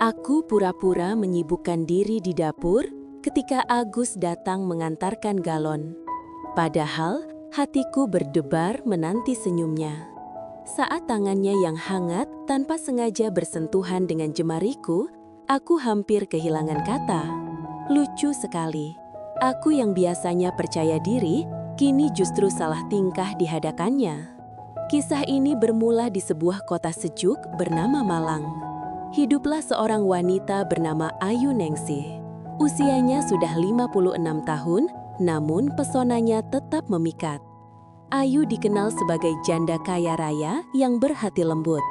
Aku pura-pura menyibukkan diri di dapur ketika Agus datang mengantarkan galon. Padahal hatiku berdebar menanti senyumnya. Saat tangannya yang hangat tanpa sengaja bersentuhan dengan jemariku, aku hampir kehilangan kata. Lucu sekali. Aku yang biasanya percaya diri, kini justru salah tingkah di hadapannya. Kisah ini bermula di sebuah kota sejuk bernama Malang. Hiduplah seorang wanita bernama Ayu Ningsih. Usianya sudah 56 tahun, namun pesonanya tetap memikat. Ayu dikenal sebagai janda kaya raya yang berhati lembut.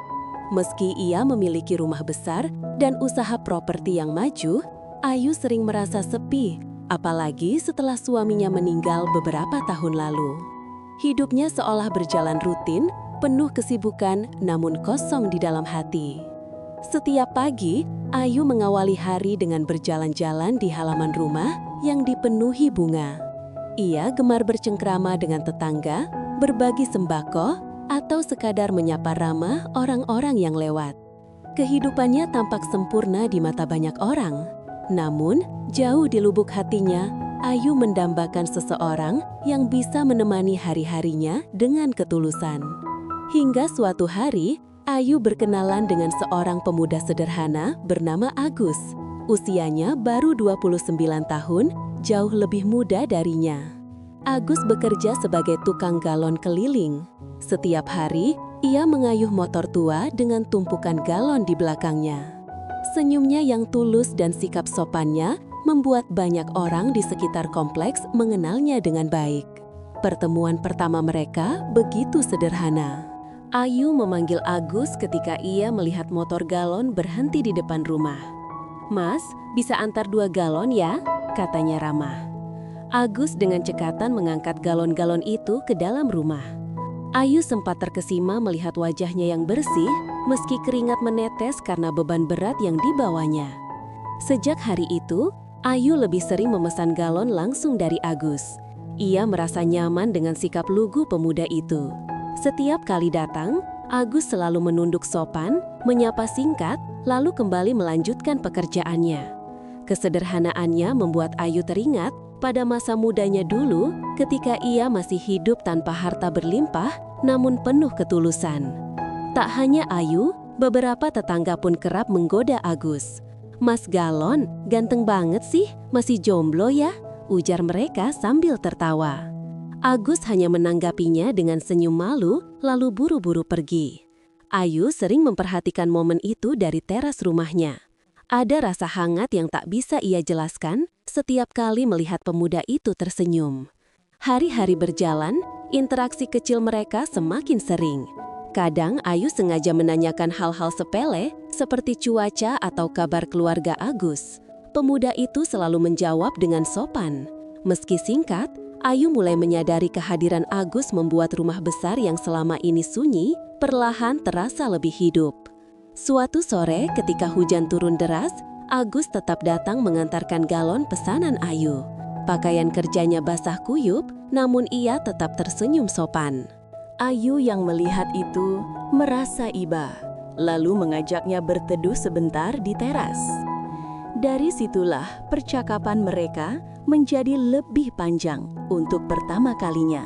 Meski ia memiliki rumah besar dan usaha properti yang maju, Ayu sering merasa sepi, apalagi setelah suaminya meninggal beberapa tahun lalu. Hidupnya seolah berjalan rutin, penuh kesibukan namun kosong di dalam hati. Setiap pagi, Ayu mengawali hari dengan berjalan-jalan di halaman rumah yang dipenuhi bunga. Ia gemar bercengkrama dengan tetangga, berbagi sembako, atau sekadar menyapa ramah orang-orang yang lewat. Kehidupannya tampak sempurna di mata banyak orang. Namun, jauh di lubuk hatinya, Ayu mendambakan seseorang yang bisa menemani hari-harinya dengan ketulusan. Hingga suatu hari, Ayu berkenalan dengan seorang pemuda sederhana bernama Agus. Usianya baru 29 tahun, jauh lebih muda darinya. Agus bekerja sebagai tukang galon keliling. Setiap hari, ia mengayuh motor tua dengan tumpukan galon di belakangnya. Senyumnya yang tulus dan sikap sopannya membuat banyak orang di sekitar kompleks mengenalnya dengan baik. Pertemuan pertama mereka begitu sederhana. Ayu memanggil Agus ketika ia melihat motor galon berhenti di depan rumah. "Mas, bisa antar 2 galon ya?" katanya ramah. Agus dengan cekatan mengangkat galon-galon itu ke dalam rumah. Ayu sempat terkesima melihat wajahnya yang bersih, meski keringat menetes karena beban berat yang dibawanya. Sejak hari itu, Ayu lebih sering memesan galon langsung dari Agus. Ia merasa nyaman dengan sikap lugu pemuda itu. Setiap kali datang, Agus selalu menunduk sopan, menyapa singkat, lalu kembali melanjutkan pekerjaannya. Kesederhanaannya membuat Ayu teringat pada masa mudanya dulu ketika ia masih hidup tanpa harta berlimpah, namun penuh ketulusan. Tak hanya Ayu, beberapa tetangga pun kerap menggoda Agus. "Mas Galon, ganteng banget sih, masih jomblo ya?" ujar mereka sambil tertawa. Agus hanya menanggapinya dengan senyum malu, lalu buru-buru pergi. Ayu sering memperhatikan momen itu dari teras rumahnya. Ada rasa hangat yang tak bisa ia jelaskan setiap kali melihat pemuda itu tersenyum. Hari-hari berjalan, interaksi kecil mereka semakin sering. Kadang Ayu sengaja menanyakan hal-hal sepele seperti cuaca atau kabar keluarga Agus. Pemuda itu selalu menjawab dengan sopan. Meski singkat, Ayu mulai menyadari kehadiran Agus membuat rumah besar yang selama ini sunyi perlahan terasa lebih hidup. Suatu sore ketika hujan turun deras, Agus tetap datang mengantarkan galon pesanan Ayu. Pakaian kerjanya basah kuyup, namun ia tetap tersenyum sopan. Ayu yang melihat itu merasa iba, lalu mengajaknya berteduh sebentar di teras. Dari situlah percakapan mereka menjadi lebih panjang untuk pertama kalinya.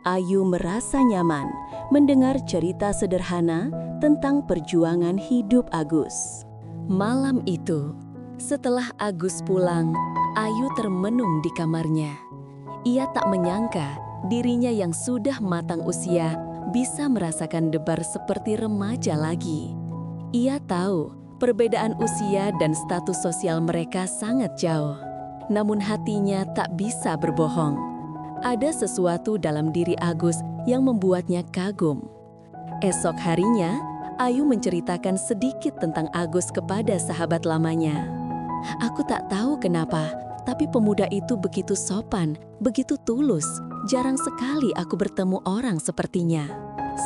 Ayu merasa nyaman mendengar cerita sederhana tentang perjuangan hidup Agus. Malam itu, setelah Agus pulang, Ayu termenung di kamarnya. Ia tak menyangka dirinya yang sudah matang usia bisa merasakan debar seperti remaja lagi. Ia tahu perbedaan usia dan status sosial mereka sangat jauh. Namun hatinya tak bisa berbohong. Ada sesuatu dalam diri Agus yang membuatnya kagum. Esok harinya, Ayu menceritakan sedikit tentang Agus kepada sahabat lamanya. "Aku tak tahu kenapa, tapi pemuda itu begitu sopan, begitu tulus. Jarang sekali aku bertemu orang sepertinya."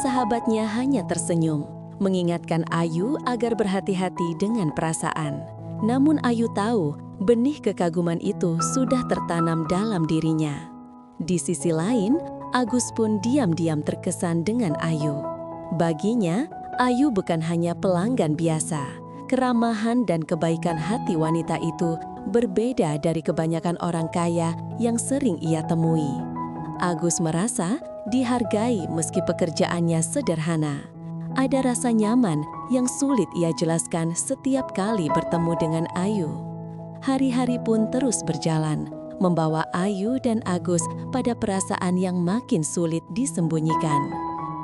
Sahabatnya hanya tersenyum, mengingatkan Ayu agar berhati-hati dengan perasaan. Namun Ayu tahu, benih kekaguman itu sudah tertanam dalam dirinya. Di sisi lain, Agus pun diam-diam terkesan dengan Ayu. Baginya, Ayu bukan hanya pelanggan biasa. Keramahan dan kebaikan hati wanita itu berbeda dari kebanyakan orang kaya yang sering ia temui. Agus merasa dihargai meski pekerjaannya sederhana. Ada rasa nyaman yang sulit ia jelaskan setiap kali bertemu dengan Ayu. Hari-hari pun terus berjalan, membawa Ayu dan Agus pada perasaan yang makin sulit disembunyikan.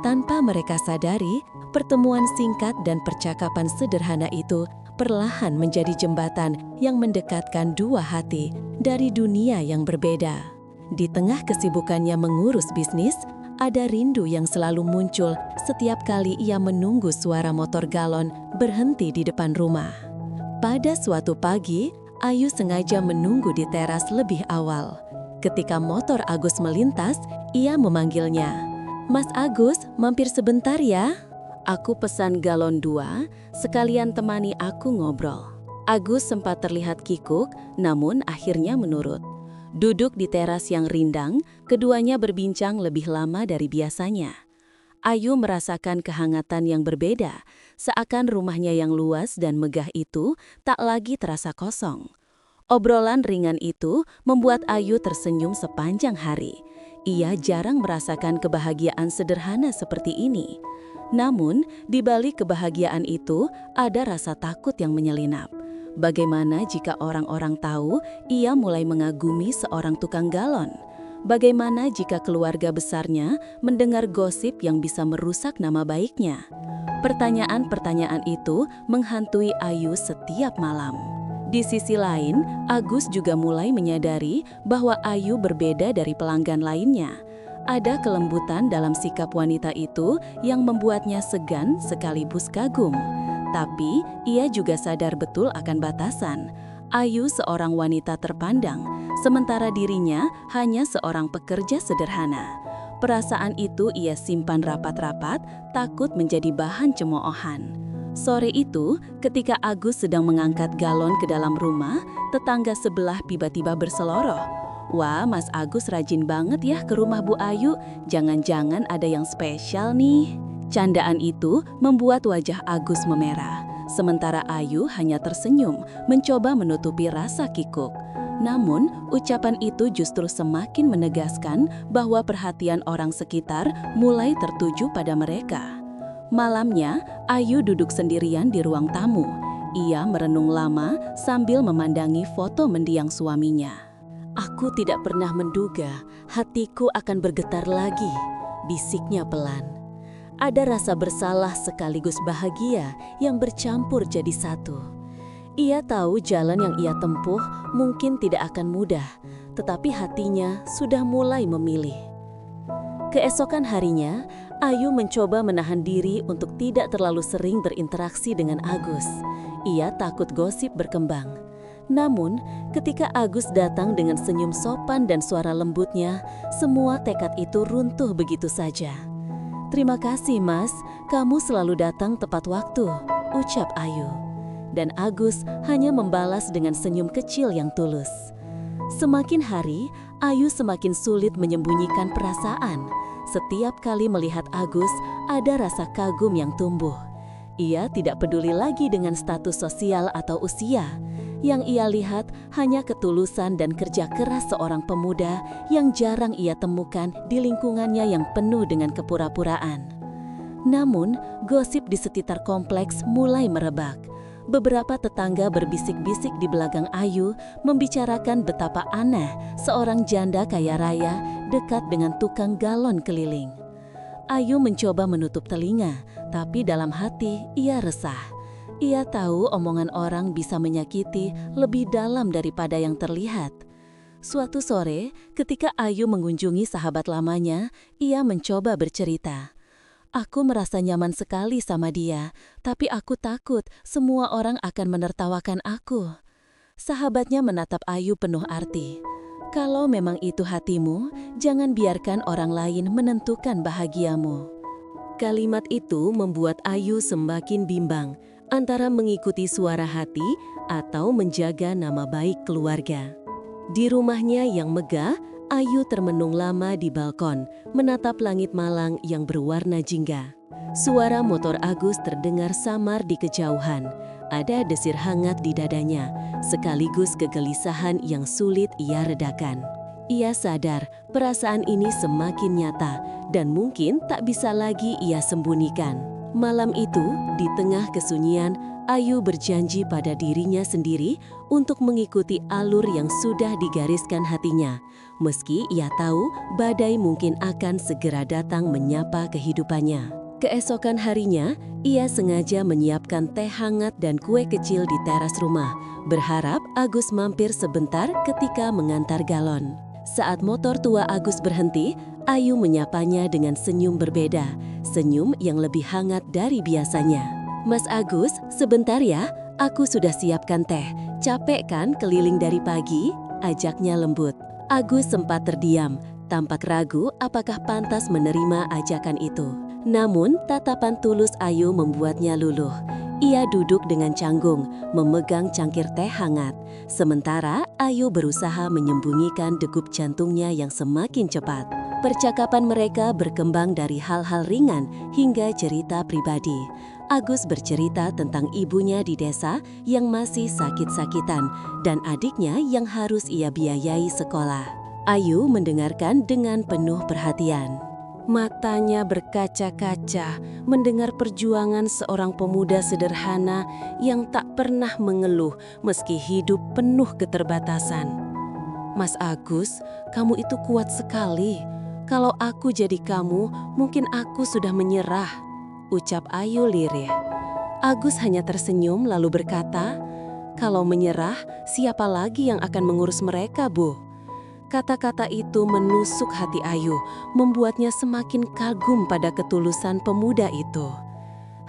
Tanpa mereka sadari, pertemuan singkat dan percakapan sederhana itu perlahan menjadi jembatan yang mendekatkan dua hati dari dunia yang berbeda. Di tengah kesibukannya mengurus bisnis, ada rindu yang selalu muncul setiap kali ia menunggu suara motor galon berhenti di depan rumah. Pada suatu pagi, Ayu sengaja menunggu di teras lebih awal. Ketika motor Agus melintas, ia memanggilnya. "Mas Agus, mampir sebentar ya. Aku pesan galon 2, sekalian temani aku ngobrol." Agus sempat terlihat kikuk, namun akhirnya menurut. Duduk di teras yang rindang, keduanya berbincang lebih lama dari biasanya. Ayu merasakan kehangatan yang berbeda, seakan rumahnya yang luas dan megah itu tak lagi terasa kosong. Obrolan ringan itu membuat Ayu tersenyum sepanjang hari. Ia jarang merasakan kebahagiaan sederhana seperti ini. Namun, di balik kebahagiaan itu ada rasa takut yang menyelinap. Bagaimana jika orang-orang tahu ia mulai mengagumi seorang tukang galon? Bagaimana jika keluarga besarnya mendengar gosip yang bisa merusak nama baiknya? Pertanyaan-pertanyaan itu menghantui Ayu setiap malam. Di sisi lain, Agus juga mulai menyadari bahwa Ayu berbeda dari pelanggan lainnya. Ada kelembutan dalam sikap wanita itu yang membuatnya segan sekaligus kagum. Tapi, ia juga sadar betul akan batasan. Ayu seorang wanita terpandang, sementara dirinya hanya seorang pekerja sederhana. Perasaan itu ia simpan rapat-rapat, takut menjadi bahan cemoohan. Sore itu, ketika Agus sedang mengangkat galon ke dalam rumah, tetangga sebelah tiba-tiba berseloroh. "Wah, Mas Agus rajin banget ya ke rumah Bu Ayu, jangan-jangan ada yang spesial nih." Candaan itu membuat wajah Agus memerah. Sementara Ayu hanya tersenyum, mencoba menutupi rasa kikuk. Namun, ucapan itu justru semakin menegaskan bahwa perhatian orang sekitar mulai tertuju pada mereka. Malamnya, Ayu duduk sendirian di ruang tamu. Ia merenung lama sambil memandangi foto mendiang suaminya. "Aku tidak pernah menduga hatiku akan bergetar lagi," bisiknya pelan. Ada rasa bersalah sekaligus bahagia yang bercampur jadi satu. Ia tahu jalan yang ia tempuh mungkin tidak akan mudah, tetapi hatinya sudah mulai memilih. Keesokan harinya, Ayu mencoba menahan diri untuk tidak terlalu sering berinteraksi dengan Agus. Ia takut gosip berkembang. Namun, ketika Agus datang dengan senyum sopan dan suara lembutnya, semua tekad itu runtuh begitu saja. "Terima kasih, Mas. Kamu selalu datang tepat waktu," ucap Ayu. Dan Agus hanya membalas dengan senyum kecil yang tulus. Semakin hari, Ayu semakin sulit menyembunyikan perasaan. Setiap kali melihat Agus, ada rasa kagum yang tumbuh. Ia tidak peduli lagi dengan status sosial atau usia. Yang ia lihat hanya ketulusan dan kerja keras seorang pemuda yang jarang ia temukan di lingkungannya yang penuh dengan kepura-puraan. Namun, gosip di sekitar kompleks mulai merebak. Beberapa tetangga berbisik-bisik di belakang Ayu membicarakan betapa aneh seorang janda kaya raya dekat dengan tukang galon keliling. Ayu mencoba menutup telinga, tapi dalam hati ia resah. Ia tahu omongan orang bisa menyakiti lebih dalam daripada yang terlihat. Suatu sore, ketika Ayu mengunjungi sahabat lamanya, ia mencoba bercerita. "Aku merasa nyaman sekali sama dia, tapi aku takut semua orang akan menertawakan aku." Sahabatnya menatap Ayu penuh arti. "Kalau memang itu hatimu, jangan biarkan orang lain menentukan bahagiamu." Kalimat itu membuat Ayu semakin bimbang antara mengikuti suara hati atau menjaga nama baik keluarga. Di rumahnya yang megah, Ayu termenung lama di balkon, menatap langit malang yang berwarna jingga. Suara motor Agus terdengar samar di kejauhan. ada desir hangat di dadanya, sekaligus kegelisahan yang sulit ia redakan. Ia sadar perasaan ini semakin nyata dan mungkin tak bisa lagi ia sembunyikan. Malam itu, di tengah kesunyian, Ayu berjanji pada dirinya sendiri untuk mengikuti alur yang sudah digariskan hatinya. Meski ia tahu badai mungkin akan segera datang menyapa kehidupannya. Keesokan harinya, ia sengaja menyiapkan teh hangat dan kue kecil di teras rumah, berharap Agus mampir sebentar ketika mengantar galon. Saat motor tua Agus berhenti, Ayu menyapanya dengan senyum berbeda, senyum yang lebih hangat dari biasanya. "Mas Agus, sebentar ya, aku sudah siapkan teh. Capek kan keliling dari pagi?" ajaknya lembut. Agus sempat terdiam, tampak ragu apakah pantas menerima ajakan itu. Namun, tatapan tulus Ayu membuatnya luluh. Ia duduk dengan canggung, memegang cangkir teh hangat. Sementara Ayu berusaha menyembunyikan degup jantungnya yang semakin cepat. Percakapan mereka berkembang dari hal-hal ringan hingga cerita pribadi. Agus bercerita tentang ibunya di desa yang masih sakit-sakitan dan adiknya yang harus ia biayai sekolah. Ayu mendengarkan dengan penuh perhatian. Matanya berkaca-kaca mendengar perjuangan seorang pemuda sederhana yang tak pernah mengeluh meski hidup penuh keterbatasan. "Mas Agus, kamu itu kuat sekali. Kalau aku jadi kamu, mungkin aku sudah menyerah," ucap Ayu lirih. Agus hanya tersenyum lalu berkata, "Kalau menyerah, siapa lagi yang akan mengurus mereka, Bu?" Kata-kata itu menusuk hati Ayu, membuatnya semakin kagum pada ketulusan pemuda itu.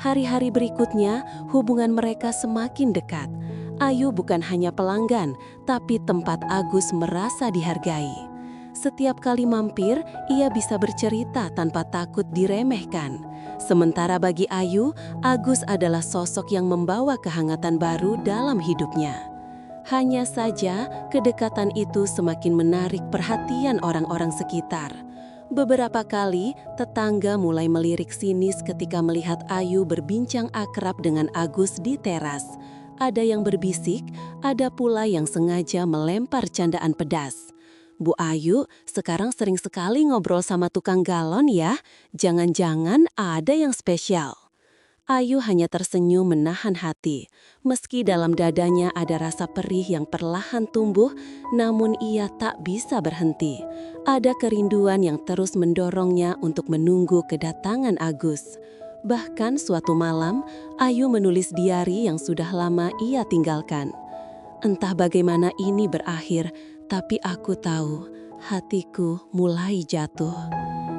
Hari-hari berikutnya, hubungan mereka semakin dekat. Ayu bukan hanya pelanggan, tapi tempat Agus merasa dihargai. Setiap kali mampir, ia bisa bercerita tanpa takut diremehkan. Sementara bagi Ayu, Agus adalah sosok yang membawa kehangatan baru dalam hidupnya. Hanya saja, kedekatan itu semakin menarik perhatian orang-orang sekitar. Beberapa kali, tetangga mulai melirik sinis ketika melihat Ayu berbincang akrab dengan Agus di teras. Ada yang berbisik, ada pula yang sengaja melempar candaan pedas. "Bu Ayu, sekarang sering sekali ngobrol sama tukang galon ya? Jangan-jangan ada yang spesial?" Ayu hanya tersenyum menahan hati. Meski dalam dadanya ada rasa perih yang perlahan tumbuh, namun ia tak bisa berhenti. Ada kerinduan yang terus mendorongnya untuk menunggu kedatangan Agus. Bahkan suatu malam, Ayu menulis diari yang sudah lama ia tinggalkan. "Entah bagaimana ini berakhir, tapi aku tahu hatiku mulai jatuh."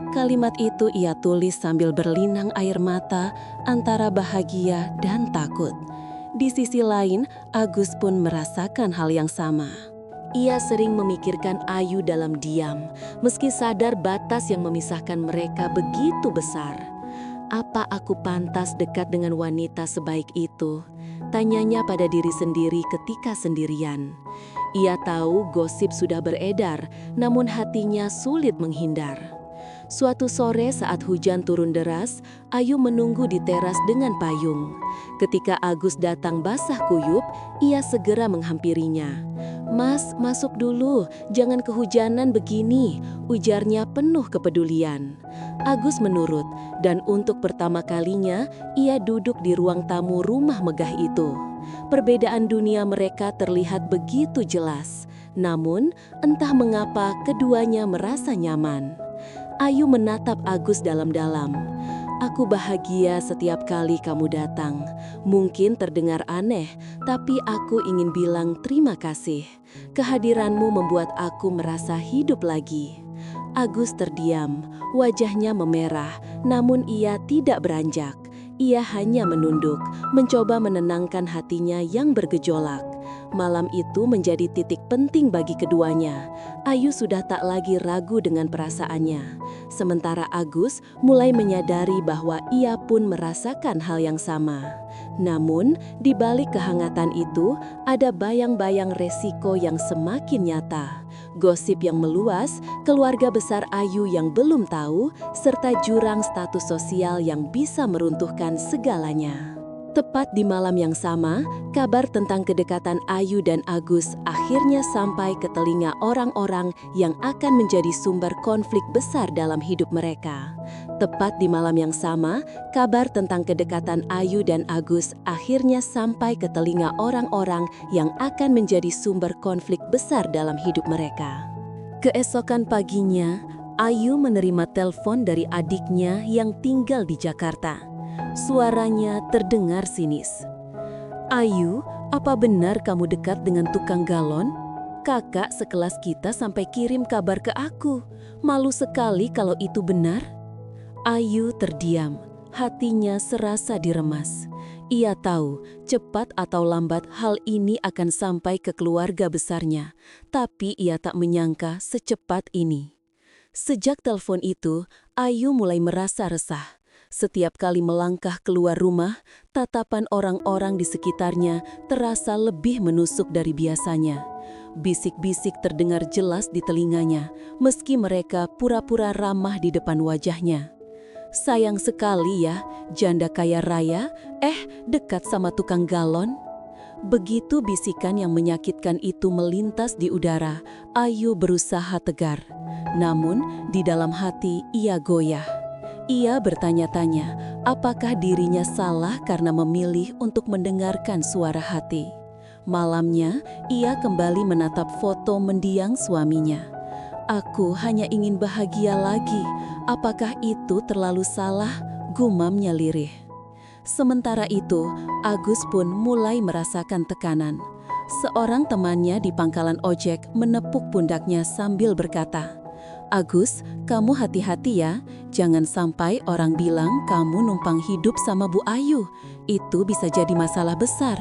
Kalimat itu ia tulis sambil berlinang air mata antara bahagia dan takut. Di sisi lain, Agus pun merasakan hal yang sama. Ia sering memikirkan Ayu dalam diam, meski sadar batas yang memisahkan mereka begitu besar. "Apa aku pantas dekat dengan wanita sebaik itu?" tanyanya pada diri sendiri ketika sendirian. Ia tahu gosip sudah beredar, namun hatinya sulit menghindar. Suatu sore saat hujan turun deras, Ayu menunggu di teras dengan payung. Ketika Agus datang basah kuyup, ia segera menghampirinya. "Mas, masuk dulu, jangan kehujanan begini," ujarnya penuh kepedulian. Agus menurut, dan untuk pertama kalinya, ia duduk di ruang tamu rumah megah itu. Perbedaan dunia mereka terlihat begitu jelas, namun entah mengapa keduanya merasa nyaman. Ayu menatap Agus dalam-dalam. "Aku bahagia setiap kali kamu datang. Mungkin terdengar aneh, tapi aku ingin bilang terima kasih. Kehadiranmu membuat aku merasa hidup lagi." Agus terdiam, wajahnya memerah, namun ia tidak beranjak. Ia hanya menunduk, mencoba menenangkan hatinya yang bergejolak. Malam itu menjadi titik penting bagi keduanya. Ayu sudah tak lagi ragu dengan perasaannya. Sementara Agus mulai menyadari bahwa ia pun merasakan hal yang sama. Namun, di balik kehangatan itu, ada bayang-bayang resiko yang semakin nyata. Gosip yang meluas, keluarga besar Ayu yang belum tahu, serta jurang status sosial yang bisa meruntuhkan segalanya. Tepat di malam yang sama, kabar tentang kedekatan Ayu dan Agus akhirnya sampai ke telinga orang-orang yang akan menjadi sumber konflik besar dalam hidup mereka. Tepat di malam yang sama, kabar tentang kedekatan Ayu dan Agus akhirnya sampai ke telinga orang-orang yang akan menjadi sumber konflik besar dalam hidup mereka. Keesokan paginya, Ayu menerima telepon dari adiknya yang tinggal di Jakarta. Suaranya terdengar sinis. "Ayu, apa benar kamu dekat dengan tukang galon? Kakak sekelas kita sampai kirim kabar ke aku. Malu sekali kalau itu benar." Ayu terdiam, hatinya serasa diremas. Ia tahu, cepat atau lambat hal ini akan sampai ke keluarga besarnya, tapi ia tak menyangka secepat ini. Sejak telepon itu, Ayu mulai merasa resah. Setiap kali melangkah keluar rumah, tatapan orang-orang di sekitarnya terasa lebih menusuk dari biasanya. Bisik-bisik terdengar jelas di telinganya, meski mereka pura-pura ramah di depan wajahnya. "Sayang sekali ya, janda kaya raya, dekat sama tukang galon." Begitu bisikan yang menyakitkan itu melintas di udara, Ayu berusaha tegar. Namun, di dalam hati ia goyah. Ia bertanya-tanya, apakah dirinya salah karena memilih untuk mendengarkan suara hati. Malamnya, ia kembali menatap foto mendiang suaminya. "Aku hanya ingin bahagia lagi. Apakah itu terlalu salah?" gumamnya lirih. Sementara itu, Agus pun mulai merasakan tekanan. Seorang temannya di pangkalan ojek menepuk pundaknya sambil berkata, "Agus, kamu hati-hati ya. Jangan sampai orang bilang kamu numpang hidup sama Bu Ayu. Itu bisa jadi masalah besar."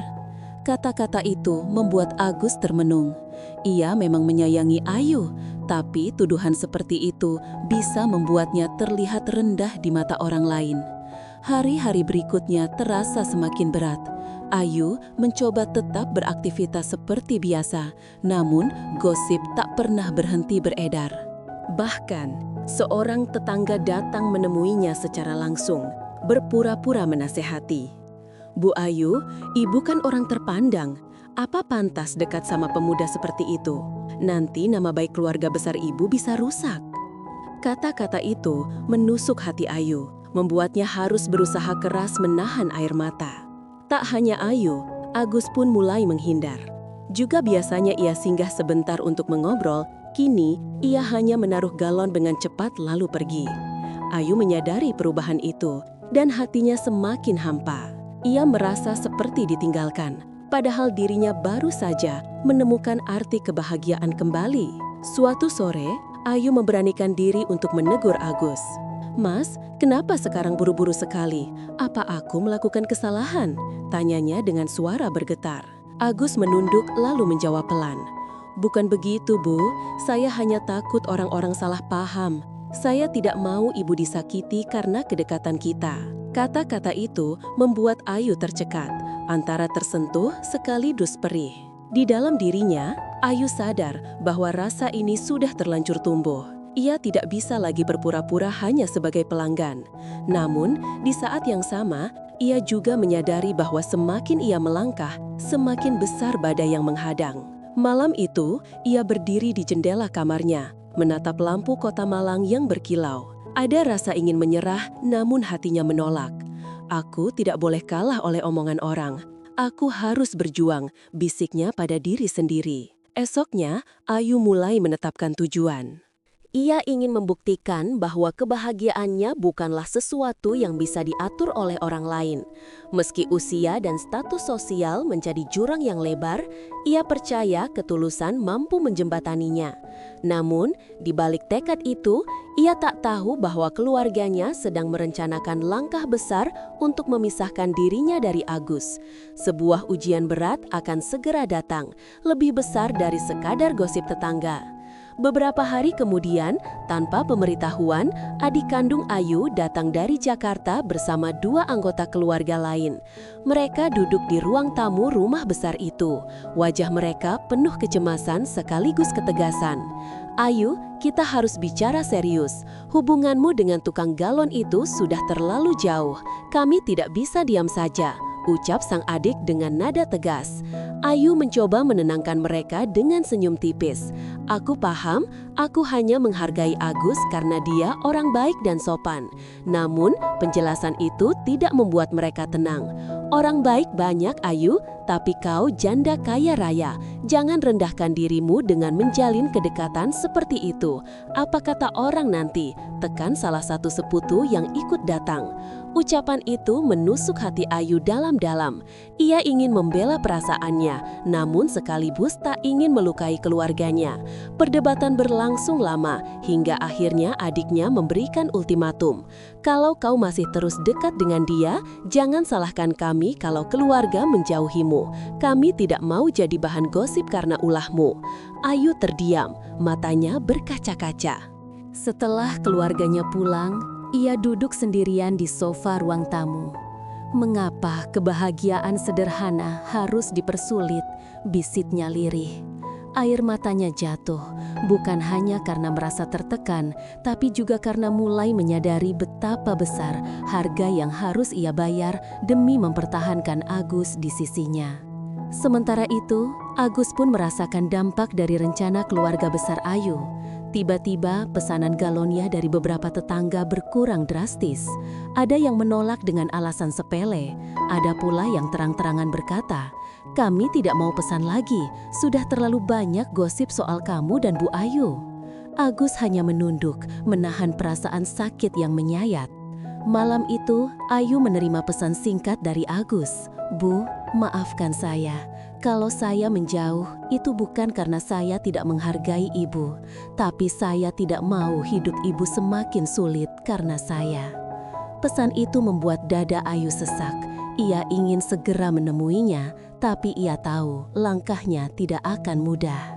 Kata-kata itu membuat Agus termenung. Ia memang menyayangi Ayu, tapi tuduhan seperti itu bisa membuatnya terlihat rendah di mata orang lain. Hari-hari berikutnya terasa semakin berat. Ayu mencoba tetap beraktivitas seperti biasa, namun gosip tak pernah berhenti beredar. Bahkan, seorang tetangga datang menemuinya secara langsung, berpura-pura menasehati. "Bu Ayu, ibu kan orang terpandang. Apa pantas dekat sama pemuda seperti itu? Nanti nama baik keluarga besar ibu bisa rusak." Kata-kata itu menusuk hati Ayu, membuatnya harus berusaha keras menahan air mata. Tak hanya Ayu, Agus pun mulai menghindar. Juga biasanya ia singgah sebentar untuk mengobrol, kini ia hanya menaruh galon dengan cepat lalu pergi. Ayu menyadari perubahan itu dan hatinya semakin hampa. Ia merasa seperti ditinggalkan, padahal dirinya baru saja menemukan arti kebahagiaan kembali. Suatu sore, Ayu memberanikan diri untuk menegur Agus. "Mas, kenapa sekarang buru-buru sekali? Apa aku melakukan kesalahan?" tanyanya dengan suara bergetar. Agus menunduk lalu menjawab pelan, "Bukan begitu, Bu. Saya hanya takut orang-orang salah paham. Saya tidak mau ibu disakiti karena kedekatan kita." Kata-kata itu membuat Ayu tercekat, antara tersentuh sekaligus perih. Di dalam dirinya, Ayu sadar bahwa rasa ini sudah terlanjur tumbuh. Ia tidak bisa lagi berpura-pura hanya sebagai pelanggan. Namun, di saat yang sama, ia juga menyadari bahwa semakin ia melangkah, semakin besar badai yang menghadang. Malam itu, ia berdiri di jendela kamarnya, menatap lampu kota Malang yang berkilau. Ada rasa ingin menyerah, namun hatinya menolak. "Aku tidak boleh kalah oleh omongan orang. Aku harus berjuang," bisiknya pada diri sendiri. Esoknya, Ayu mulai menetapkan tujuan. Ia ingin membuktikan bahwa kebahagiaannya bukanlah sesuatu yang bisa diatur oleh orang lain. Meski usia dan status sosial menjadi jurang yang lebar, ia percaya ketulusan mampu menjembataninya. Namun, di balik tekad itu, ia tak tahu bahwa keluarganya sedang merencanakan langkah besar untuk memisahkan dirinya dari Agus. Sebuah ujian berat akan segera datang, lebih besar dari sekadar gosip tetangga. Beberapa hari kemudian, tanpa pemberitahuan, adik kandung Ayu datang dari Jakarta bersama 2 anggota keluarga lain. Mereka duduk di ruang tamu rumah besar itu. Wajah mereka penuh kecemasan sekaligus ketegasan. "Ayu, kita harus bicara serius. Hubunganmu dengan tukang galon itu sudah terlalu jauh. Kami tidak bisa diam saja," ucap sang adik dengan nada tegas. Ayu mencoba menenangkan mereka dengan senyum tipis. Aku paham, aku hanya menghargai Agus karena dia orang baik dan sopan. Namun, penjelasan itu tidak membuat mereka tenang. Orang baik banyak, Ayu, tapi kau janda kaya raya. Jangan rendahkan dirimu dengan menjalin kedekatan seperti itu. Apa kata orang nanti? Tekan salah satu seputu yang ikut datang. Ucapan itu menusuk hati Ayu dalam-dalam. Ia ingin membela perasaannya, namun sekaligus tak ingin melukai keluarganya. Perdebatan berlangsung lama, hingga akhirnya adiknya memberikan ultimatum. Kalau kau masih terus dekat dengan dia, jangan salahkan kami kalau keluarga menjauhimu. Kami tidak mau jadi bahan gosip karena ulahmu. Ayu terdiam, matanya berkaca-kaca. Setelah keluarganya pulang, ia duduk sendirian di sofa ruang tamu. Mengapa kebahagiaan sederhana harus dipersulit? Bisitnya lirih. Air matanya jatuh, bukan hanya karena merasa tertekan, tapi juga karena mulai menyadari betapa besar harga yang harus ia bayar demi mempertahankan Agus di sisinya. Sementara itu, Agus pun merasakan dampak dari rencana keluarga besar Ayu. Tiba-tiba pesanan galonnya dari beberapa tetangga berkurang drastis. Ada yang menolak dengan alasan sepele, ada pula yang terang-terangan berkata, "Kami tidak mau pesan lagi, sudah terlalu banyak gosip soal kamu dan Bu Ayu." Agus hanya menunduk, menahan perasaan sakit yang menyayat. Malam itu, Ayu menerima pesan singkat dari Agus. "Bu, maafkan saya. Kalau saya menjauh, itu bukan karena saya tidak menghargai ibu, tapi saya tidak mau hidup ibu semakin sulit karena saya." Pesan itu membuat dada Ayu sesak. Ia ingin segera menemuinya, tapi ia tahu langkahnya tidak akan mudah.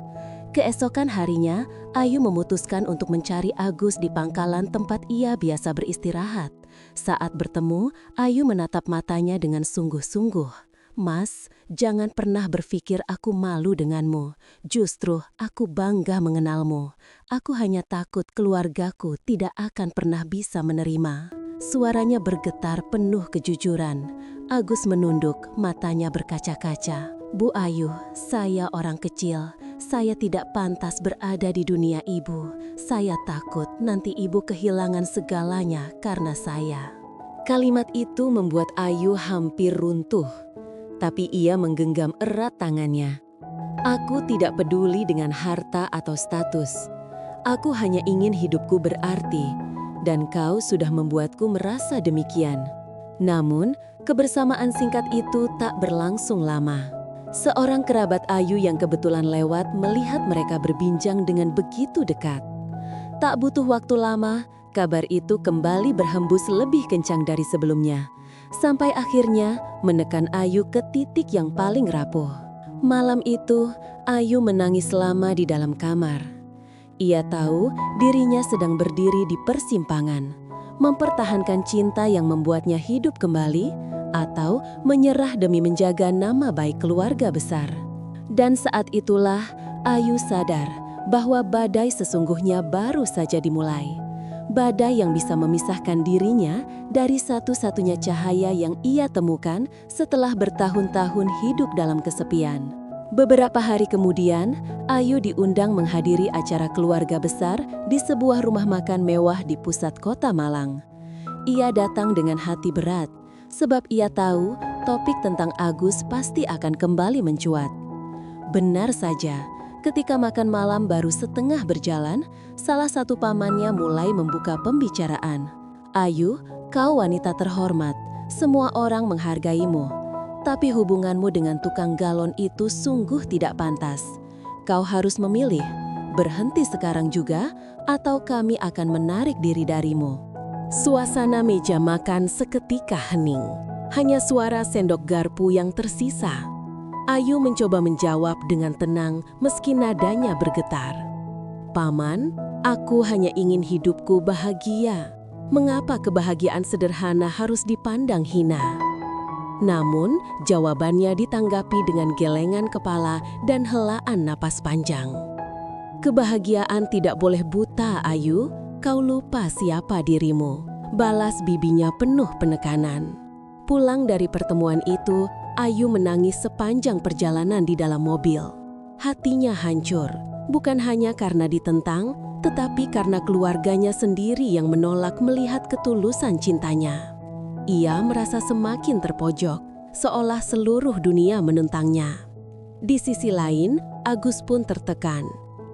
Keesokan harinya, Ayu memutuskan untuk mencari Agus di pangkalan tempat ia biasa beristirahat. Saat bertemu, Ayu menatap matanya dengan sungguh-sungguh. "Mas, jangan pernah berpikir aku malu denganmu. Justru aku bangga mengenalmu. Aku hanya takut keluargaku tidak akan pernah bisa menerima." Suaranya bergetar penuh kejujuran. Agus menunduk, matanya berkaca-kaca. "Bu Ayu, saya orang kecil. Saya tidak pantas berada di dunia ibu. Saya takut nanti ibu kehilangan segalanya karena saya." Kalimat itu membuat Ayu hampir runtuh. Tapi ia menggenggam erat tangannya. "Aku tidak peduli dengan harta atau status. Aku hanya ingin hidupku berarti, dan kau sudah membuatku merasa demikian." Namun, kebersamaan singkat itu tak berlangsung lama. Seorang kerabat Ayu yang kebetulan lewat melihat mereka berbincang dengan begitu dekat. Tak butuh waktu lama, kabar itu kembali berhembus lebih kencang dari sebelumnya. Sampai akhirnya menekan Ayu ke titik yang paling rapuh. Malam itu, Ayu menangis lama di dalam kamar. Ia tahu dirinya sedang berdiri di persimpangan, mempertahankan cinta yang membuatnya hidup kembali, atau menyerah demi menjaga nama baik keluarga besar. Dan saat itulah Ayu sadar bahwa badai sesungguhnya baru saja dimulai. Badai yang bisa memisahkan dirinya dari satu-satunya cahaya yang ia temukan setelah bertahun-tahun hidup dalam kesepian. Beberapa hari kemudian, Ayu diundang menghadiri acara keluarga besar di sebuah rumah makan mewah di pusat kota Malang. Ia datang dengan hati berat, sebab ia tahu topik tentang Agus pasti akan kembali mencuat. Benar saja, ketika makan malam baru setengah berjalan, salah satu pamannya mulai membuka pembicaraan. "Ayu, kau wanita terhormat, semua orang menghargaimu. Tapi hubunganmu dengan tukang galon itu sungguh tidak pantas. Kau harus memilih, berhenti sekarang juga, atau kami akan menarik diri darimu." Suasana meja makan seketika hening. Hanya suara sendok garpu yang tersisa. Ayu mencoba menjawab dengan tenang meski nadanya bergetar. "Paman, aku hanya ingin hidupku bahagia. Mengapa kebahagiaan sederhana harus dipandang hina?" Namun, jawabannya ditanggapi dengan gelengan kepala dan helaan napas panjang. "Kebahagiaan tidak boleh buta, Ayu. Kau lupa siapa dirimu," balas bibinya penuh penekanan. Pulang dari pertemuan itu, Ayu menangis sepanjang perjalanan di dalam mobil. Hatinya hancur, bukan hanya karena ditentang, tetapi karena keluarganya sendiri yang menolak melihat ketulusan cintanya. Ia merasa semakin terpojok, seolah seluruh dunia menentangnya. Di sisi lain, Agus pun tertekan.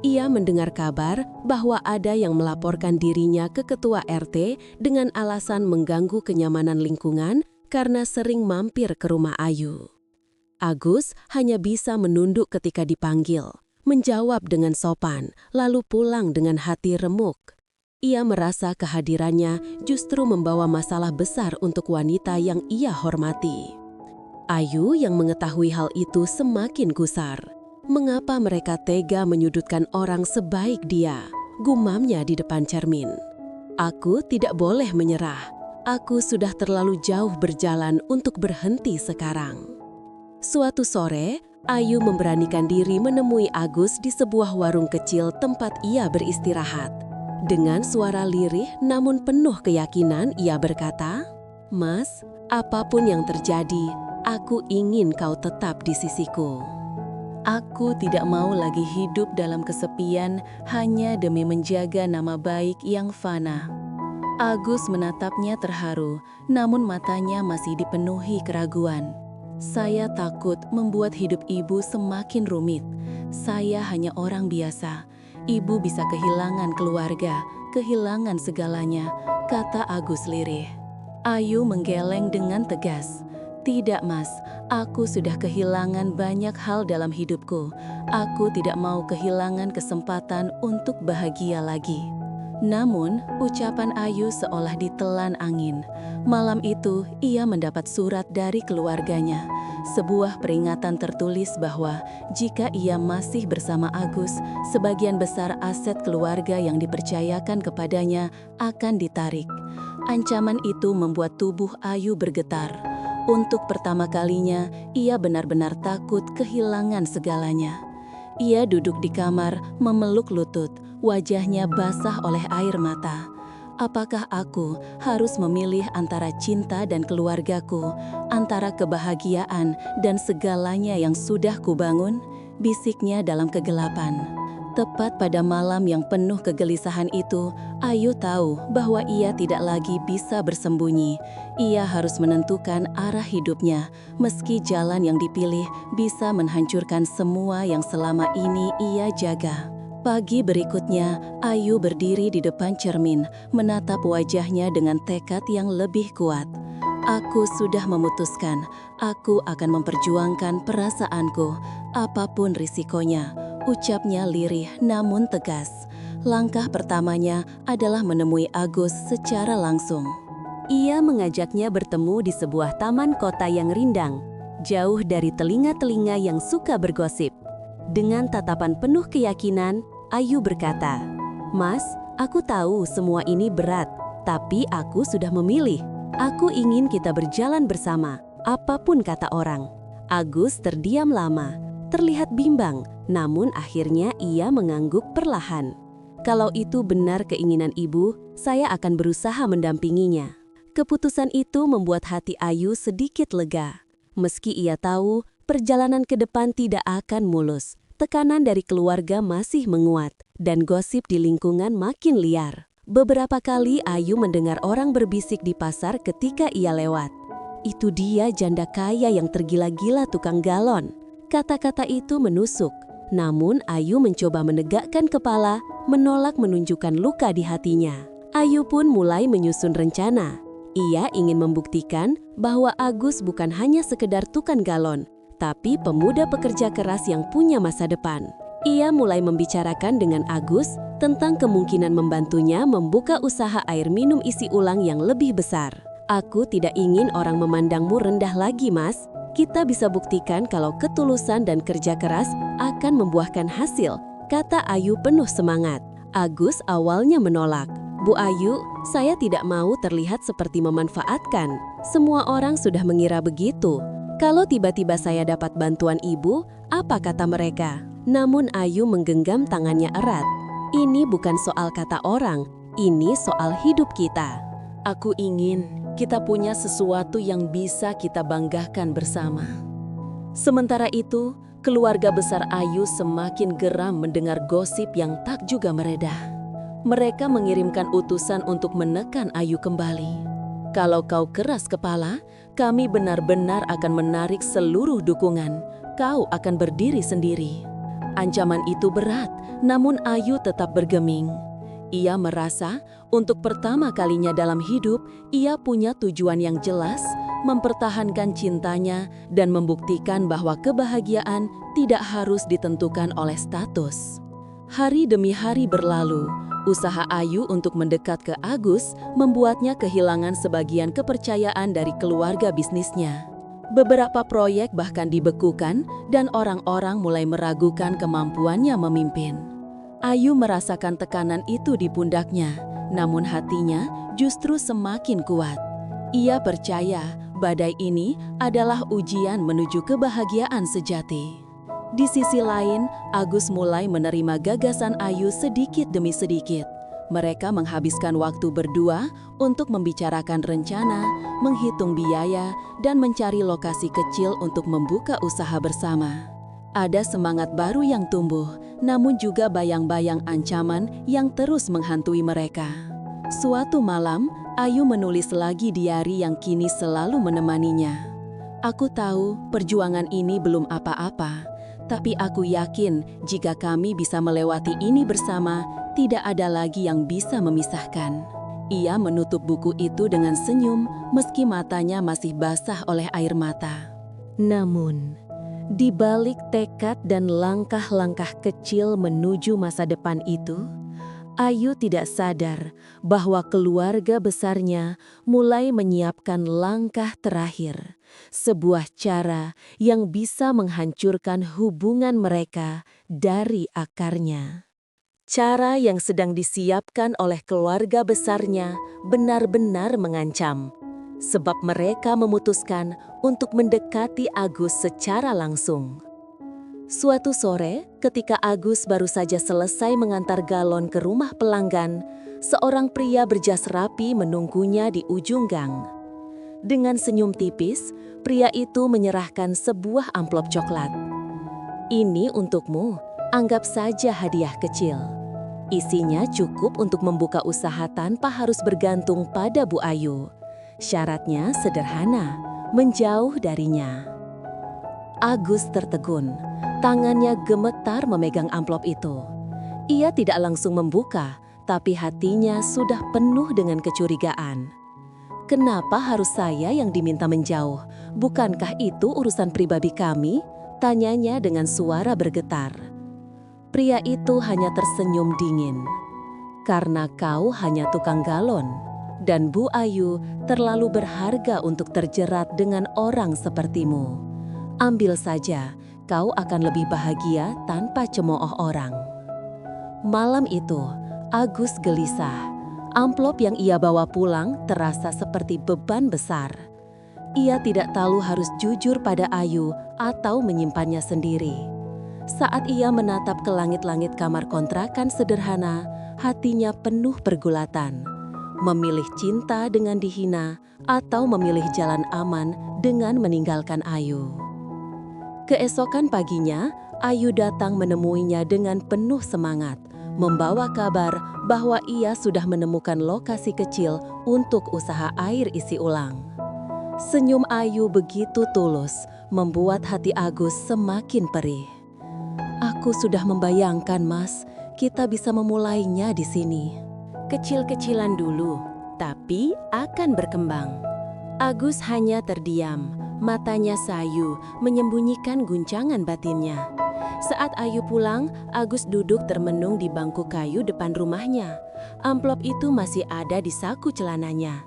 Ia mendengar kabar bahwa ada yang melaporkan dirinya ke ketua RT dengan alasan mengganggu kenyamanan lingkungan karena sering mampir ke rumah Ayu. Agus hanya bisa menunduk ketika dipanggil, menjawab dengan sopan, lalu pulang dengan hati remuk. Ia merasa kehadirannya justru membawa masalah besar untuk wanita yang ia hormati. Ayu yang mengetahui hal itu semakin gusar. Mengapa mereka tega menyudutkan orang sebaik dia? Gumamnya di depan cermin. Aku tidak boleh menyerah. Aku sudah terlalu jauh berjalan untuk berhenti sekarang. Suatu sore, Ayu memberanikan diri menemui Agus di sebuah warung kecil tempat ia beristirahat. Dengan suara lirih namun penuh keyakinan, ia berkata, "Mas, apapun yang terjadi, aku ingin kau tetap di sisiku. Aku tidak mau lagi hidup dalam kesepian hanya demi menjaga nama baik yang fana." Agus menatapnya terharu, namun matanya masih dipenuhi keraguan. "Saya takut membuat hidup ibu semakin rumit. Saya hanya orang biasa. Ibu bisa kehilangan keluarga, kehilangan segalanya," kata Agus lirih. Ayu menggeleng dengan tegas. "Tidak, Mas. Aku sudah kehilangan banyak hal dalam hidupku. Aku tidak mau kehilangan kesempatan untuk bahagia lagi." Namun, ucapan Ayu seolah ditelan angin. Malam itu, ia mendapat surat dari keluarganya. Sebuah peringatan tertulis bahwa jika ia masih bersama Agus, sebagian besar aset keluarga yang dipercayakan kepadanya akan ditarik. Ancaman itu membuat tubuh Ayu bergetar. Untuk pertama kalinya, ia benar-benar takut kehilangan segalanya. Ia duduk di kamar, memeluk lutut, wajahnya basah oleh air mata. Apakah aku harus memilih antara cinta dan keluargaku, antara kebahagiaan dan segalanya yang sudah kubangun? Bisiknya dalam kegelapan. Tepat pada malam yang penuh kegelisahan itu, Ayu tahu bahwa ia tidak lagi bisa bersembunyi. Ia harus menentukan arah hidupnya, meski jalan yang dipilih bisa menghancurkan semua yang selama ini ia jaga. Pagi berikutnya, Ayu berdiri di depan cermin, menatap wajahnya dengan tekad yang lebih kuat. "Aku sudah memutuskan, aku akan memperjuangkan perasaanku, apapun risikonya," ucapnya lirih namun tegas. Langkah pertamanya adalah menemui Agus secara langsung. Ia mengajaknya bertemu di sebuah taman kota yang rindang, jauh dari telinga-telinga yang suka bergosip. Dengan tatapan penuh keyakinan, Ayu berkata, "Mas, aku tahu semua ini berat, tapi aku sudah memilih. Aku ingin kita berjalan bersama, apapun kata orang." Agus terdiam lama, terlihat bimbang, namun akhirnya ia mengangguk perlahan. "Kalau itu benar keinginan ibu, saya akan berusaha mendampinginya." Keputusan itu membuat hati Ayu sedikit lega. Meski ia tahu perjalanan ke depan tidak akan mulus, tekanan dari keluarga masih menguat, dan gosip di lingkungan makin liar. Beberapa kali Ayu mendengar orang berbisik di pasar ketika ia lewat. "Itu dia janda kaya yang tergila-gila tukang galon." Kata-kata itu menusuk, namun Ayu mencoba menegakkan kepala, menolak menunjukkan luka di hatinya. Ayu pun mulai menyusun rencana. Ia ingin membuktikan bahwa Agus bukan hanya sekedar tukang galon, tapi pemuda pekerja keras yang punya masa depan. Ia mulai membicarakan dengan Agus tentang kemungkinan membantunya membuka usaha air minum isi ulang yang lebih besar. "Aku tidak ingin orang memandangmu rendah lagi, Mas. Kita bisa buktikan kalau ketulusan dan kerja keras akan membuahkan hasil," kata Ayu penuh semangat. Agus awalnya menolak. "Bu Ayu, saya tidak mau terlihat seperti memanfaatkan. Semua orang sudah mengira begitu. Kalau tiba-tiba saya dapat bantuan ibu, apa kata mereka?" Namun Ayu menggenggam tangannya erat. "Ini bukan soal kata orang, ini soal hidup kita. Aku ingin Kita punya sesuatu yang bisa kita banggakan bersama. Sementara itu, keluarga besar Ayu semakin geram mendengar gosip yang tak juga meredah. Mereka mengirimkan utusan untuk menekan Ayu kembali. Kalau kau keras kepala, kami benar-benar akan menarik seluruh dukungan. Kau akan berdiri sendiri. Ancaman itu berat, namun Ayu tetap bergeming. Ia merasa untuk pertama kalinya dalam hidup, ia punya tujuan yang jelas, mempertahankan cintanya dan membuktikan bahwa kebahagiaan tidak harus ditentukan oleh status. Hari demi hari berlalu, usaha Ayu untuk mendekat ke Agus membuatnya kehilangan sebagian kepercayaan dari keluarga bisnisnya. Beberapa proyek bahkan dibekukan dan orang-orang mulai meragukan kemampuannya memimpin. Ayu merasakan tekanan itu di pundaknya, namun hatinya justru semakin kuat. Ia percaya badai ini adalah ujian menuju kebahagiaan sejati. Di sisi lain, Agus mulai menerima gagasan Ayu sedikit demi sedikit. Mereka menghabiskan waktu berdua untuk membicarakan rencana, menghitung biaya, dan mencari lokasi kecil untuk membuka usaha bersama. Ada semangat baru yang tumbuh, namun juga bayang-bayang ancaman yang terus menghantui mereka. Suatu malam, Ayu menulis lagi diari yang kini selalu menemaninya. Aku tahu perjuangan ini belum apa-apa, tapi aku yakin jika kami bisa melewati ini bersama, tidak ada lagi yang bisa memisahkan. Ia menutup buku itu dengan senyum meski matanya masih basah oleh air mata. Namun, di balik tekad dan langkah-langkah kecil menuju masa depan itu, Ayu tidak sadar bahwa keluarga besarnya mulai menyiapkan langkah terakhir, sebuah cara yang bisa menghancurkan hubungan mereka dari akarnya. Cara yang sedang disiapkan oleh keluarga besarnya benar-benar mengancam, sebab mereka memutuskan untuk mendekati Agus secara langsung. Suatu sore, ketika Agus baru saja selesai mengantar galon ke rumah pelanggan, seorang pria berjas rapi menunggunya di ujung gang. Dengan senyum tipis, pria itu menyerahkan sebuah amplop coklat. Ini untukmu, anggap saja hadiah kecil. Isinya cukup untuk membuka usaha tanpa harus bergantung pada Bu Ayu. Syaratnya sederhana, menjauh darinya. Agus tertegun, tangannya gemetar memegang amplop itu. Ia tidak langsung membuka, tapi hatinya sudah penuh dengan kecurigaan. Kenapa harus saya yang diminta menjauh? Bukankah itu urusan pribadi kami? Tanyanya dengan suara bergetar. Pria itu hanya tersenyum dingin. Karena kau hanya tukang galon, dan Bu Ayu terlalu berharga untuk terjerat dengan orang sepertimu. Ambil saja, kau akan lebih bahagia tanpa cemooh orang. Malam itu, Agus gelisah. Amplop yang ia bawa pulang terasa seperti beban besar. Ia tidak tahu harus jujur pada Ayu atau menyimpannya sendiri. Saat ia menatap ke langit-langit kamar kontrakan sederhana, hatinya penuh pergulatan. Memilih cinta dengan dihina atau memilih jalan aman dengan meninggalkan Ayu. Keesokan paginya, Ayu datang menemuinya dengan penuh semangat, membawa kabar bahwa ia sudah menemukan lokasi kecil untuk usaha air isi ulang. Senyum Ayu begitu tulus, membuat hati Agus semakin perih. Aku sudah membayangkan, Mas, kita bisa memulainya di sini. Kecil-kecilan dulu, tapi akan berkembang. Agus hanya terdiam. Matanya sayu, menyembunyikan guncangan batinnya. Saat Ayu pulang, Agus duduk termenung di bangku kayu depan rumahnya. Amplop itu masih ada di saku celananya.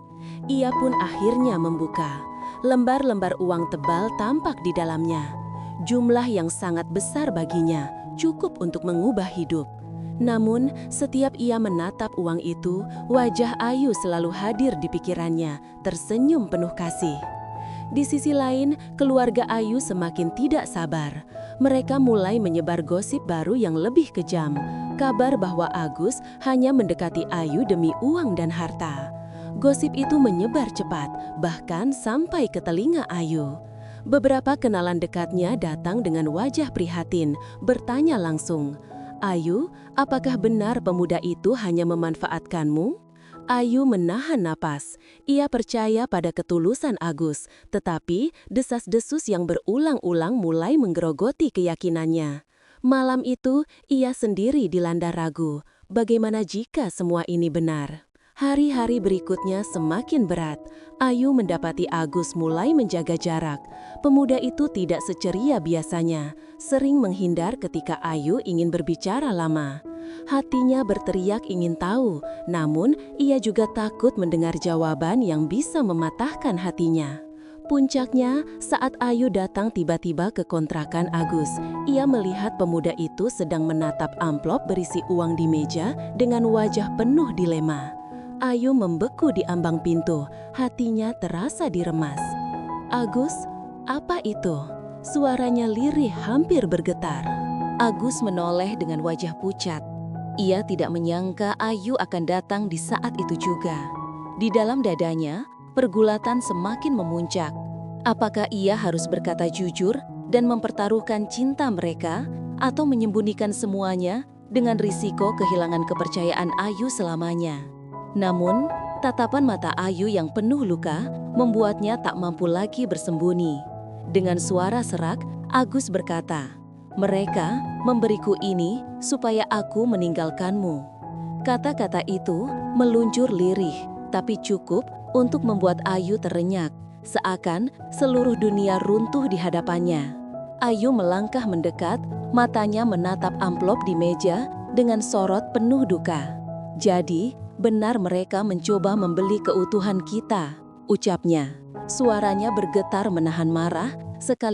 Ia pun akhirnya membuka. Lembar-lembar uang tebal tampak di dalamnya. Jumlah yang sangat besar baginya, cukup untuk mengubah hidup. Namun, setiap ia menatap uang itu, wajah Ayu selalu hadir di pikirannya, tersenyum penuh kasih. Di sisi lain, keluarga Ayu semakin tidak sabar. Mereka mulai menyebar gosip baru yang lebih kejam. Kabar bahwa Agus hanya mendekati Ayu demi uang dan harta. Gosip itu menyebar cepat, bahkan sampai ke telinga Ayu. Beberapa kenalan dekatnya datang dengan wajah prihatin, bertanya langsung, "Ayu, apakah benar pemuda itu hanya memanfaatkanmu?" Ayu menahan napas. Ia percaya pada ketulusan Agus, tetapi desas-desus yang berulang-ulang mulai menggerogoti keyakinannya. Malam itu, ia sendiri dilanda ragu. Bagaimana jika semua ini benar? Hari-hari berikutnya semakin berat. Ayu mendapati Agus mulai menjaga jarak. Pemuda itu tidak seceria biasanya, sering menghindar ketika Ayu ingin berbicara lama. Hatinya berteriak ingin tahu, namun ia juga takut mendengar jawaban yang bisa mematahkan hatinya. Puncaknya, saat Ayu datang tiba-tiba ke kontrakan Agus, ia melihat pemuda itu sedang menatap amplop berisi uang di meja dengan wajah penuh dilema. Ayu membeku di ambang pintu, hatinya terasa diremas. "Agus, apa itu?" Suaranya lirih hampir bergetar. Agus menoleh dengan wajah pucat. Ia tidak menyangka Ayu akan datang di saat itu juga. Di dalam dadanya, pergulatan semakin memuncak. Apakah ia harus berkata jujur dan mempertaruhkan cinta mereka, atau menyembunyikan semuanya dengan risiko kehilangan kepercayaan Ayu selamanya? Namun, tatapan mata Ayu yang penuh luka membuatnya tak mampu lagi bersembunyi. Dengan suara serak, Agus berkata, "Mereka memberiku ini supaya aku meninggalkanmu." Kata-kata itu meluncur lirih, tapi cukup untuk membuat Ayu terenyak, seakan seluruh dunia runtuh di hadapannya. Ayu melangkah mendekat, matanya menatap amplop di meja dengan sorot penuh duka. "Jadi, benar mereka mencoba membeli keutuhan kita," ucapnya. Suaranya bergetar menahan marah, sekali